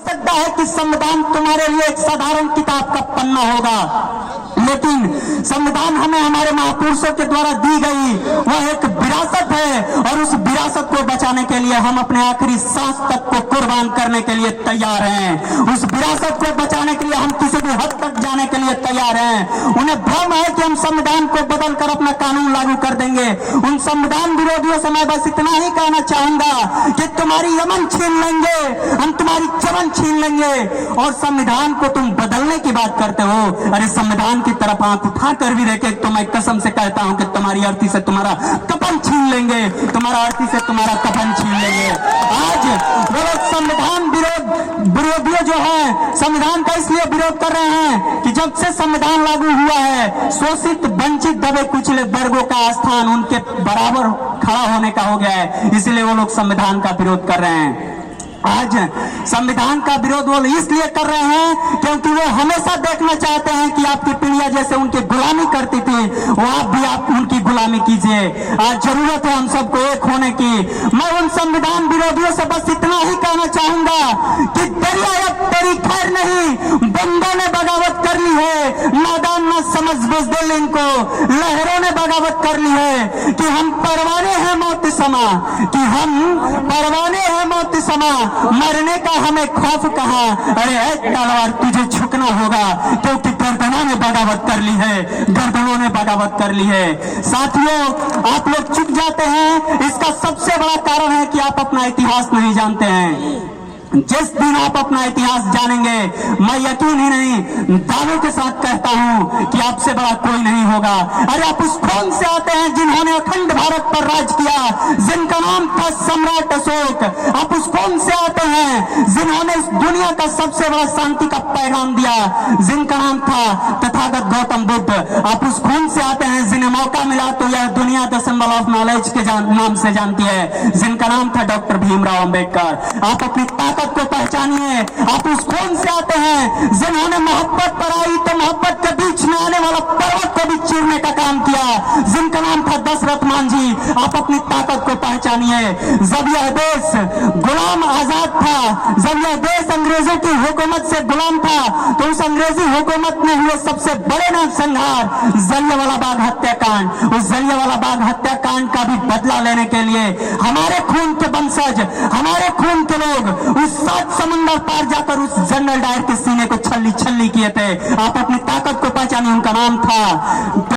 सकता है कि संविधान तुम्हारे लिए एक साधारण किताब का पन्ना होगा, लेकिन संविधान हमें हमारे महापुरुषों के द्वारा दी गई वह एक विरासत है, और उस विरासत को बचाने के लिए हम अपने आखिरी सांस तक को कुर्बान करने के लिए तैयार हैं। उस विरासत को बचाने के लिए हम किसी भी हद तक जाने के लिए तैयार हैं। उन्हें भ्रम है कि हम संविधान को बदलकर अपना कानून लागू कर देंगे। उन संविधान विरोधियों से मैं बस इतना ही कहना चाहूंगा कि तुम्हारी यमन छीन लेंगे, हम तुम्हारी चमन छीन लेंगे, और संविधान को तुम बदलने की बात करते हो। अरे संविधान की तरफ आंख उठाकर भी देखे तो मैं कसम से कहता हूं कि तुम्हारी अर्थी से तुम्हारा कफन छीन लेंगे, तुम्हारा अर्थी से तुम्हारा कफन छीन लेंगे। आज वो लोग संविधान विरोधियों जो है संविधान का इसलिए विरोध कर रहे हैं कि जब से संविधान लागू हुआ है शोषित, वंचित, दबे कुचले वर्गों का स्थान उनके बराबर खड़ा होने का हो गया है, इसलिए वो लोग संविधान का विरोध कर रहे हैं। आज संविधान का विरोध वो इसलिए कर रहे हैं क्योंकि वो हमेशा देखना चाहते हैं कि आपकी पीढ़ियां जैसे उनकी गुलामी करती थी वो आप भी आप उनकी गुलामी कीजिए। आज जरूरत है हम सबको एक होने की। मैं उन संविधान विरोधियों से बस इतना ही कहना चाहूंगा कि दरिया अब तेरी खैर नहीं, बंदों ने बगावत कर ली है, नादान न समझ बुज़दिल इनको, लहरों ने बगावत कर ली है कि हम परवाने हैं मौत समा, कि हम परवाने हैं मौत समा, मरने का हमें खौफ कहा। अरे ऐ तलवार तुझे झुकना होगा, क्योंकि गर्दनों ने बगावत कर ली है, गर्दनों ने बगावत कर ली है। साथियों, आप लोग चुप जाते हैं, इसका सबसे बड़ा कारण है कि आप अपना इतिहास नहीं जानते हैं। जिस दिन आप अपना इतिहास जानेंगे, मैं यकीन ही नहीं दावों के साथ कहता हूं कि आपसे बड़ा कोई नहीं होगा। अरे आप उस कौन से आते हैं जिन्होंने अखंड भारत पर राज किया, जिनका नाम था सम्राट अशोक। आप उस कौन से आते हैं जिन्होंने इस दुनिया का सबसे बड़ा शांति का पैगाम दिया, जिनका नाम था तथागत गौतम बुद्ध। आप उस कौन से आते हैं जिन्हें मौका मिला तो यह दुनिया द सिंबल ऑफ नॉलेज के नाम से जानती है, जिनका नाम था डॉक्टर भीमराव अंबेडकर। आप अपनी ताकत को पहचानिए। आप उस कौन से आते हैं जिन्होंने मोहब्बत पर आई तो मोहब्बत के बीच में आने वाला पर्वत को भी चीरने का काम किया, जिनका नाम था दशरथ मांझी। आप अपनी ताकत को पहचानिए। जब यह देश गुलाम आजाद था, जब यह देश अंग्रेजों की हुकूमत से गुलाम था, तो उस अंग्रेजी हुकूमत में हुए सबसे बड़े नरसंहार जलियांवाला बाग हत्याकांड, उस जलियांवाला बाग हत्याकांड का भी बदला लेने के लिए हमारे खून के वंशज, हमारे खून के लोग उस 7 समंदर पार जाकर उस जनरल डायर के सीने को छल्ली छल्ली किए थे। आप अपनी ताकत को पहचानिए। उनका नाम था